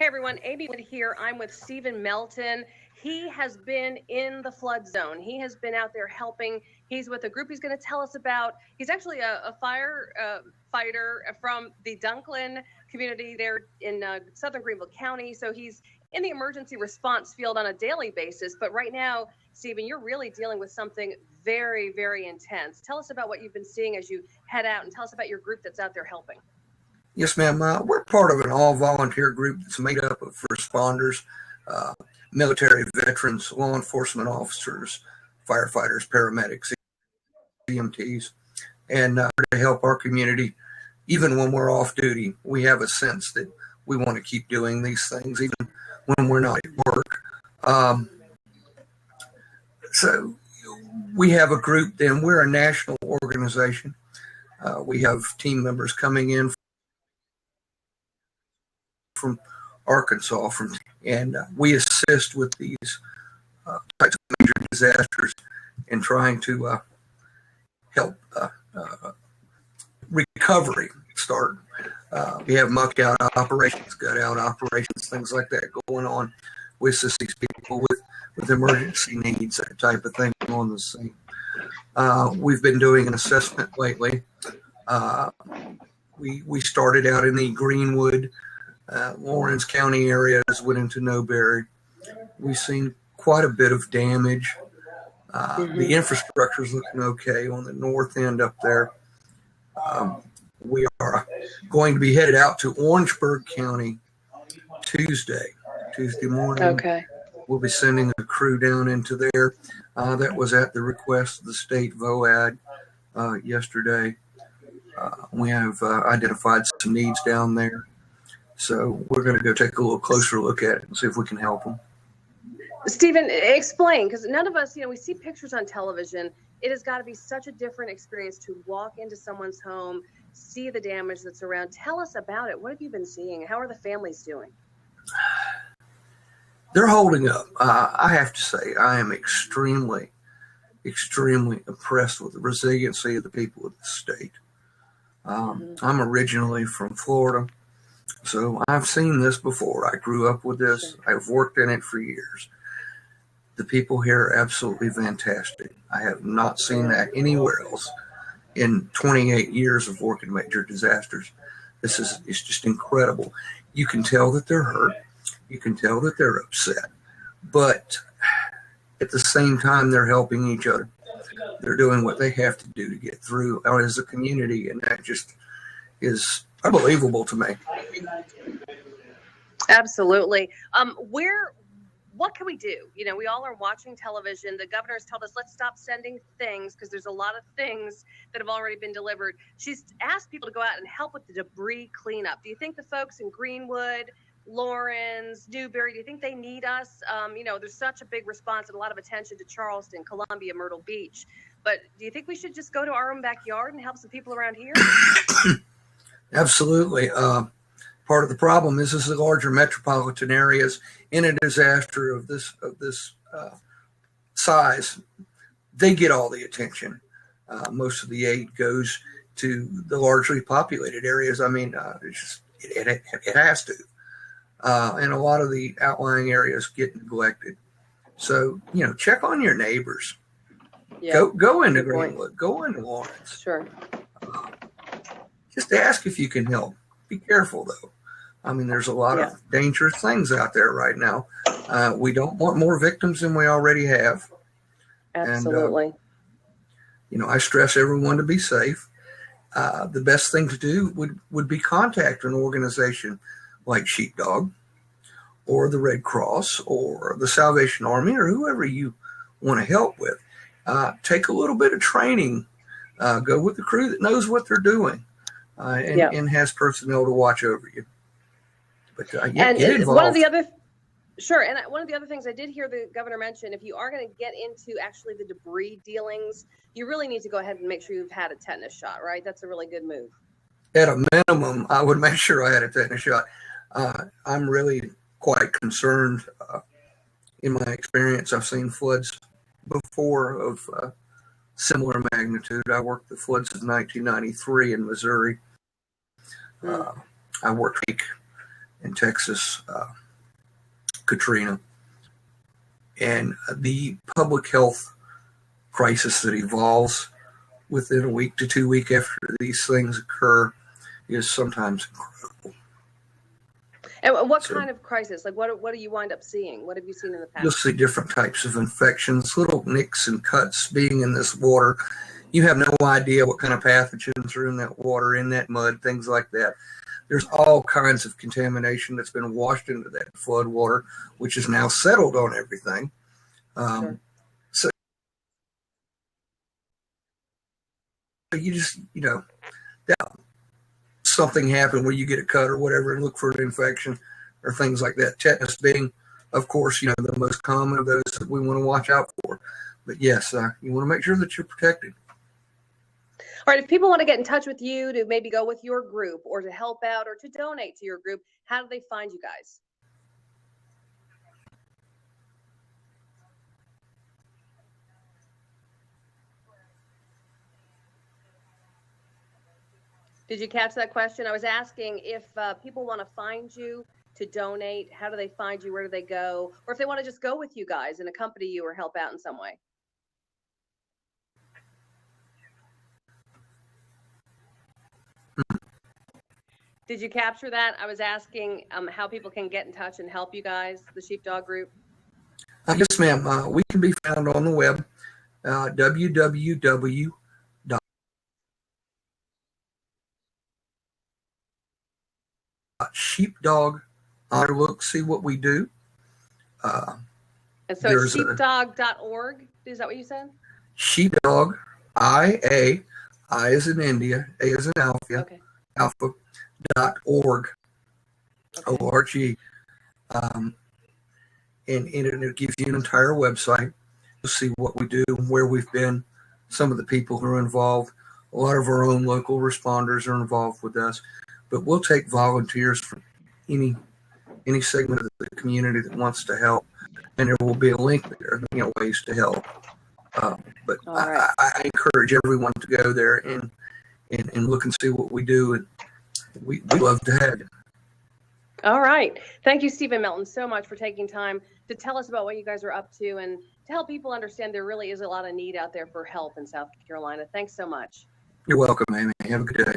Hey everyone, Amy Wood here. I'm with Stephen Melton. He has been in the flood zone. He has been out there helping. He's with a group he's going to tell us about. He's actually a fighter from the Dunklin community there in southern Greenville County. So he's in the emergency response field on a daily basis. But right now, Stephen, you're really dealing with something very, very intense. Tell us about what you've been seeing as you head out, and tell us about your group that's out there helping. Yes, ma'am. We're part of an all-volunteer group that's made up of responders, military veterans, law enforcement officers, firefighters, paramedics, EMTs, and to help our community. Even when we're off duty, we have a sense that we want to keep doing these things, even when we're not at work. So we have a group, then we're a national organization. We have team members coming in from Arkansas, and we assist with these types of major disasters and trying to help recovery start. We have muck out operations, gut out operations, things like that going on. We assist these people with emergency needs, that type of thing on the scene. We've been doing an assessment lately. We started out in the Greenwood, Lawrence County areas, went into Newberry. We've seen quite a bit of damage. The infrastructure is looking okay on the north end up there. We are going to be headed out to Orangeburg County Tuesday morning. Okay. We'll be sending a crew down into there. That was at the request of the state VOAD yesterday. We have identified some needs down there. So we're going to go take a little closer look at it and see if we can help them. Stephen, explain, because none of us, we see pictures on television. It has got to be such a different experience to walk into someone's home, see the damage that's around. Tell us about it. What have you been seeing? How are the families doing? They're holding up. I have to say, I am extremely, extremely impressed with the resiliency of the people of the state. I'm originally from Florida. So I've seen this before. I grew up with this. I've worked in it for years. The people here are absolutely fantastic. I have not seen that anywhere else in 28 years of working major disasters. It's just incredible. You can tell that they're hurt. You can tell that they're upset. But at the same time, they're helping each other. They're doing what they have to do to get through as a community, and that just is unbelievable to me. Absolutely. What can we do? We all are watching television. The governor's told us, let's stop sending things because there's a lot of things that have already been delivered. She's asked people to go out and help with the debris cleanup. Do you think the folks in Greenwood, Lawrence, Newberry, do you think they need us? There's such a big response and a lot of attention to Charleston, Columbia, Myrtle Beach. But do you think we should just go to our own backyard and help some people around here? Absolutely. Part of the problem is the larger metropolitan areas in a disaster of this size, they get all the attention. Most of the aid goes to the largely populated areas. I mean, it has to. And a lot of the outlying areas get neglected. So, check on your neighbors. Yeah. Go into Greenwood. Go into Lawrence. Sure. Just ask if you can help. Be careful, though. I mean, there's a lot of dangerous things out there right now. We don't want more victims than we already have. Absolutely. And, I stress everyone to be safe. The best thing to do would be contact an organization like Sheepdog or the Red Cross or the Salvation Army or whoever you want to help with. Take a little bit of training. Go with the crew that knows what they're doing. And has personnel to watch over you. But get involved. One of the other things I did hear the governor mention, if you are going to get into actually the debris dealings, you really need to go ahead and make sure you've had a tetanus shot, right? That's a really good move. At a minimum, I would make sure I had a tetanus shot. I'm really quite concerned. In my experience, I've seen floods before of similar magnitude. I worked the floods of 1993 in Missouri. I worked in Texas, Katrina, and the public health crisis that evolves within a week to 2 weeks after these things occur is sometimes incredible. And what kind of crisis? Like, what do you wind up seeing? What have you seen in the past? You'll see different types of infections, little nicks and cuts being in this water. You have no idea what kind of pathogens are in that water, in that mud, things like that. There's all kinds of contamination that's been washed into that flood water, which is now settled on everything. Sure. So you just, that something happened where you get a cut or whatever and look for an infection or things like that. Tetanus being, of course, the most common of those that we want to watch out for. But yes, you want to make sure that you're protected. All right, if people want to get in touch with you to maybe go with your group or to help out or to donate to your group, how do they find you guys? Did you catch that question? I was asking if people want to find you to donate, how do they find you? Where do they go? Or if they want to just go with you guys and accompany you or help out in some way. Did you capture that? I was asking how people can get in touch and help you guys, the Sheepdog Group. Yes, ma'am. We can be found on the web, www.sheepdog. Look, see what we do. And so it's sheepdog.org. Is that what you said? Sheepdog, I as in India, A as in Alpha, Okay. .org, Okay. O-R-G. And it gives you an entire website. You'll see what we do, where we've been, some of the people who are involved. A lot of our own local responders are involved with us. But we'll take volunteers from any segment of the community that wants to help. And there will be a link there, ways to help. But Right. I encourage everyone to go there and look and see what we do. And we love to have you. All right. Thank you, Stephen Melton, so much for taking time to tell us about what you guys are up to and to help people understand there really is a lot of need out there for help in South Carolina. Thanks so much. You're welcome, Amy. Have a good day.